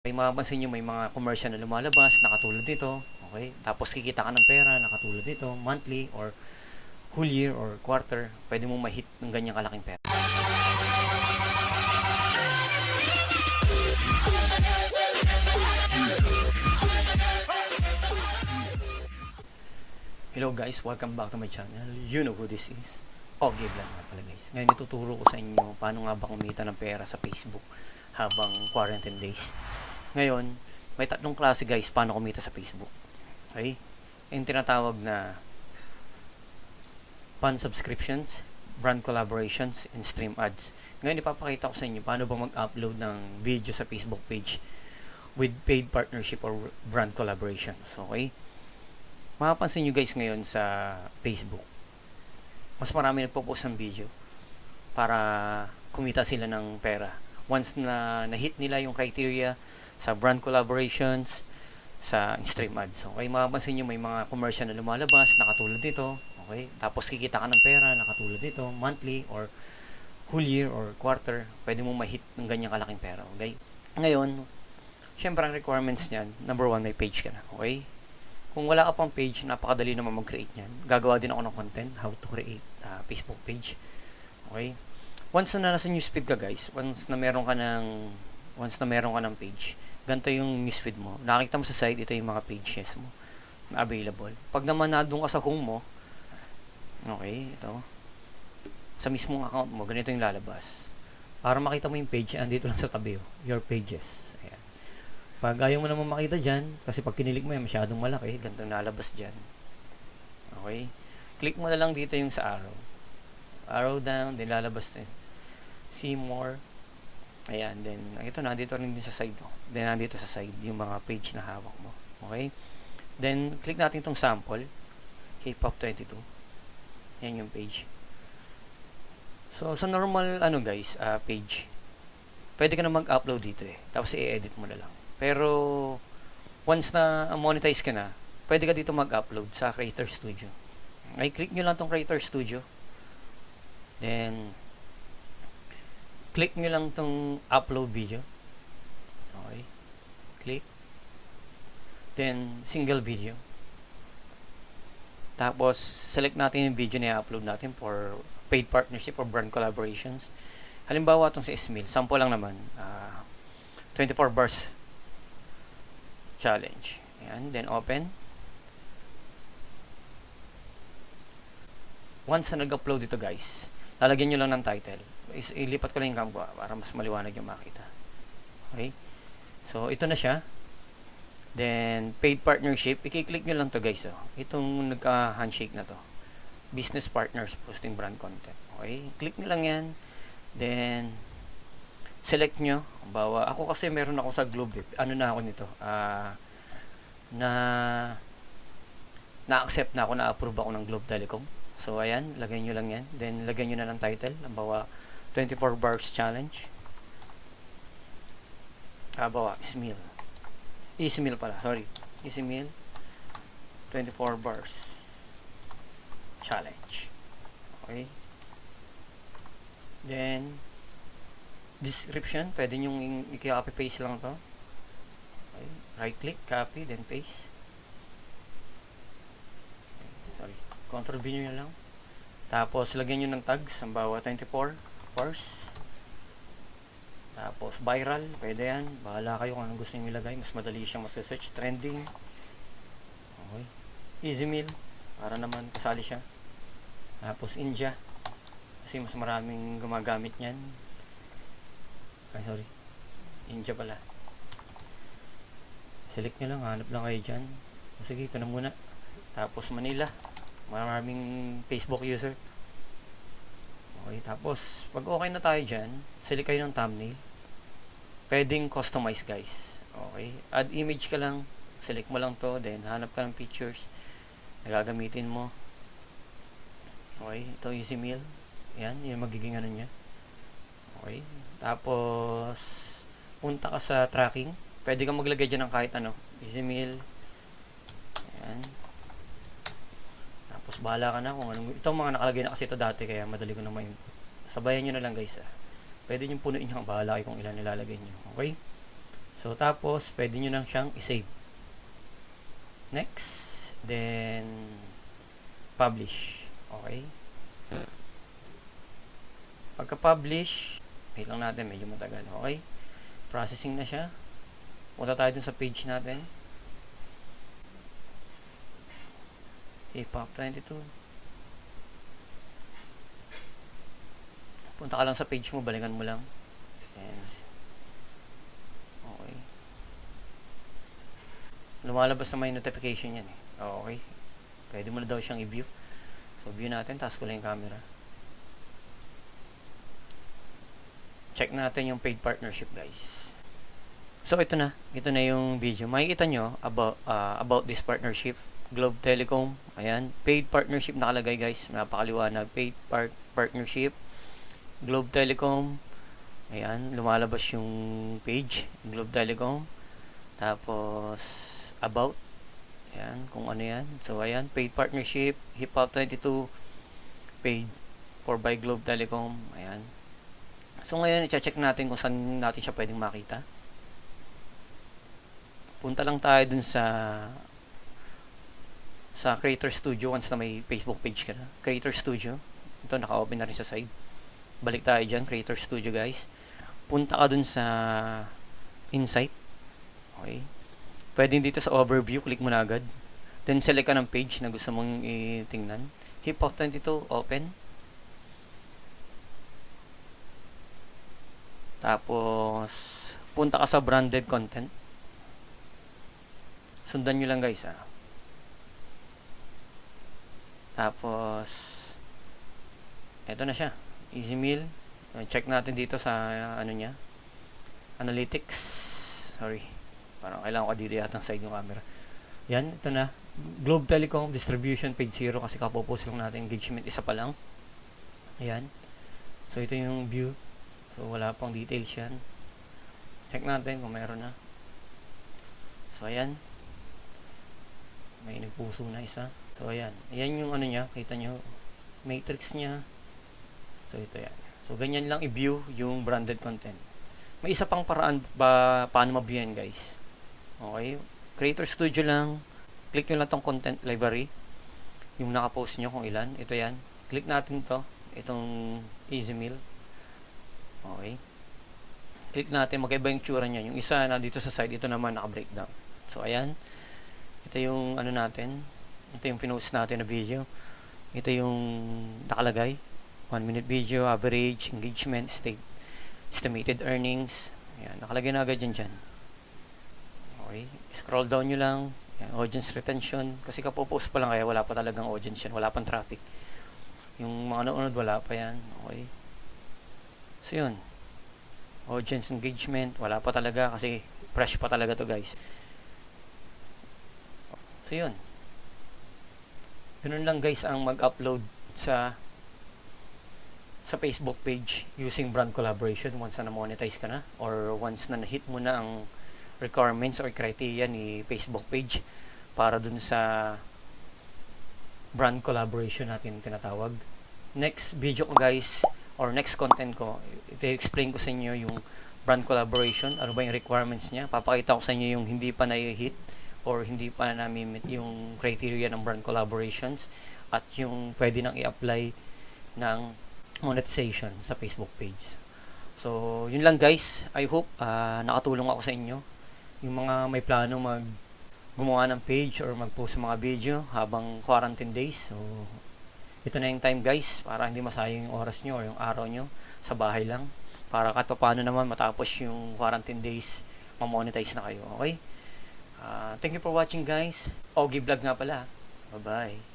May mapapansin nyo may mga commercial na lumalabas na katulad nito. Okay? Tapos kikita ka ng pera na katulad nito, monthly or whole year or quarter. Pwede mong ma-hit ng ganyang kalaking pera. Hello guys, welcome back to my channel. You know who this is. Okay vlog nga pala guys. Ngayon ituturo ko sa inyo paano nga ba kumita ng pera sa Facebook habang quarantine days. Ngayon, may tatlong klase guys paano kumita sa Facebook. Okay? Yung tinatawag na fan subscriptions, brand collaborations, and stream ads. Ngayon ipapakita ko sa inyo paano ba mag-upload ng video sa Facebook page with paid partnership or brand collaborations. Okay? Mapapansin nyo guys ngayon sa Facebook, mas marami nagpo-post ng video para kumita sila ng pera. Once na na-hit nila yung criteria sa brand collaborations, sa stream ads. Okay, mapapansin nyo may mga commercial na lumalabas na katulad nito. Okay, tapos kikita ka ng pera na katulad nito, monthly or whole year or quarter. Pwede mong ma-hit ng ganyang kalaking pera. Okay, ngayon, syempre ang requirements niyan, number 1, may page ka na. Okay, kung wala ka pang page, napakadali naman mag-create niyan. Gagawa din ako ng content, how to create Facebook page. Okay? Once na nasa newsfeed ka guys, once na meron ka ng page, ganito yung newsfeed mo. Nakikita mo sa side, ito yung mga pages mo na available. Pag naman na doon ka sa home mo, okay, ito, sa mismong account mo, ganito yung lalabas. Para makita mo yung page, andito lang sa tabi, your pages. Ayan. Pag ayaw mo naman makita dyan, kasi pag kinilig mo yan, masyadong malaki, ganito nalabas dyan. Okay? Click mo na lang dito yung sa arrow. Arrow down, then lalabas na see more. Ayan, then, ito, nandito rin din sa side. Then, nandito sa side, yung mga page na hawak mo. Okay? Then, click natin itong sample. Hip-Hop 22. Yan yung page. So, sa normal, page, pwede ka na mag-upload dito eh. Tapos, i-edit mo na lang. Pero, once na monetize ka na, pwede ka dito mag-upload sa Creator Studio. Ay, click nyo lang tong Creator Studio. Then, click nyo lang tong upload video. Okay. Click. Then, single video. Tapos, select natin yung video na i-upload natin for paid partnership or brand collaborations. Halimbawa, itong si Ismail. Sample lang naman. 24 bars challenge. Ayan. Then, open. Once na nag-upload ito guys, lalagyan nyo lang ng title. Ilipat ko lang yung camera para mas maliwanag yung makita. Okay? So, ito na siya. Then, paid partnership. I-click nyo lang to guys. Oh. Itong nagka-handshake na to. Business partners posting brand content. Okay? Click nyo lang yan. Then, select nyo. Bawa, ako kasi meron ako sa Globe. Ano na ako nito? Na-accept na ako, na-approve ako ng Globe Telecom. So, ayan, lagay nyo lang yan. Then, lagyan nyo na ng title. Bawa, 24 bars challenge. Bawa, Ismail. Ismail pala, sorry. Ismail, 24 bars challenge. Okay. Then, description, pwede nyo i-copy paste lang to. Okay. Right click, copy, then paste. Sorry, Ctrl V nyo lang. Tapos lagyan nyo ng tags, ang bawa 24 bars. Tapos viral, pwede yan. Bahala kayo kung anong gusto nyo ilagay. Mas madali siyang mas-search. Trending. Okay. Easy meal, para naman kasali siya. Tapos India, kasi mas maraming gumagamit nyan. Ay, sorry. India pala. Select nyo lang, hanap lang kayo dyan. Sige, ito na muna. Tapos Manila, maraming Facebook user. Okay, tapos pag okay na tayo dyan, select kayo ng thumbnail. Pwedeng customize guys. Okay, add image ka lang, select mo lang to, then hanap ka ng pictures na gagamitin mo. Okay, ito easy meal. Yan, yung magiging ano nya. Okay, tapos punta ka sa tracking. Pwede kang maglagay dyan ng kahit ano. Easy meal. Yan. Tapos bahala ka na kung anong, itong mga nakalagay na kasi ito dati kaya madali ko na ma-input. Sabayan nyo na lang guys. Pwede nyo punuin nyo, bahala kayo kung ilan nilalagay nyo. Okay? So, tapos, pwede nyo lang siyang isave. Next. Then, publish. Okay. Pagka-publish, wait lang natin, medyo matagal. Okay. Processing na siya. Punta tayo dun sa page natin. Hip-Hop 22. Punta ka lang sa page mo, balikan mo lang. And, okay. Lumalabas na may notification yan eh. Okay. Pwede mo na daw siyang i-view. So, view natin. Task ko lang yung camera. Check natin yung paid partnership, guys. So, ito na. Ito na yung video. Makikita nyo about this partnership. Globe Telecom. Ayan. Paid partnership nakalagay, guys. Napakaliwanag. Paid partnership. Globe Telecom. Ayan. Lumalabas yung page. Globe Telecom. Tapos, about. Ayan. Kung ano yan. So, ayan. Paid partnership. Hip-Hop 22. Paid for by Globe Telecom. Ayan. So, ngayon, i-check natin kung saan natin siya pwedeng makita. Punta lang tayo dun sa Creator Studio once na may Facebook page ka na. Creator Studio. Ito, naka-open na rin sa side. Balik tayo dyan, Creator Studio, guys. Punta ka dun sa Insight. Okay. Pwede dito sa Overview, click mo na agad. Then, select ka ng page na gusto mong itingnan. Hip-Hop 22, open. Tapos, punta ka sa branded content. Sundan nyo lang, guys, Tapos, eto na siya. Easy Meal. Check natin dito sa, ano niya. Analytics. Sorry. Parang kailangan ko dito yata ang side yung camera. Yan, ito na. Globe Telecom Distribution Page 0 kasi kapopost lang natin. Engagement, isa pa lang. Ayan. So, ito yung view. So, wala pang details yan. Check natin kung meron na. So, ayan. May nagpuso na isa. So, ayan. Ayan yung ano niya. Kita nyo. Matrix niya. So, ito yan. So, ganyan lang i-view yung branded content. May isa pang paraan ba paano ma-view yan, guys. Okay. Creator Studio lang. Click nyo lang tong content library. Yung nakapost nyo kung ilan. Ito yan. Click natin to. Itong Easy Meal. Okay. Click natin. Magkaiba yung tsura niya. Yung isa na dito sa side. Ito naman naka-breakdown. So, ayan. Ito yung ano natin. Ito yung pinost natin na video. Ito yung nakalagay. 1 minute video, average, engagement, estimated earnings. Ayan. Nakalagay na agad dyan. Okay. Scroll down nyo lang. Ayan. Audience retention. Kasi kapopost pa lang kaya wala pa talagang audience yan. Wala pang traffic. Yung mga nanonood wala pa yan. Okay. So, yun. Audience engagement. Wala pa talaga kasi fresh pa talaga to, guys. So, yun. Ganun lang, guys, ang mag-upload sa Facebook page using brand collaboration once na monetize ka na or once na na-hit mo na ang requirements or criteria ni Facebook page para dun sa brand collaboration natin tinatawag. Next video ko, guys, or next content ko, i-explain ko sa inyo yung brand collaboration, ano ba yung requirements niya. Papakita ko sa inyo yung hindi pa na-hit or hindi pa na-meet yung criteria ng brand collaborations at yung pwede nang i-apply ng monetization sa Facebook page. So, yun lang, guys. I hope nakatulong ako sa inyo. Yung mga may plano gumawa ng page or mag-post sa mga video habang quarantine days. So, ito na yung time, guys, para hindi masayang yung oras nyo or yung araw nyo sa bahay lang. Para kahit paano naman matapos yung quarantine days, mamonetize na kayo. Okay? Thank you for watching, guys. Ogie Vlog nga pala. Bye-bye.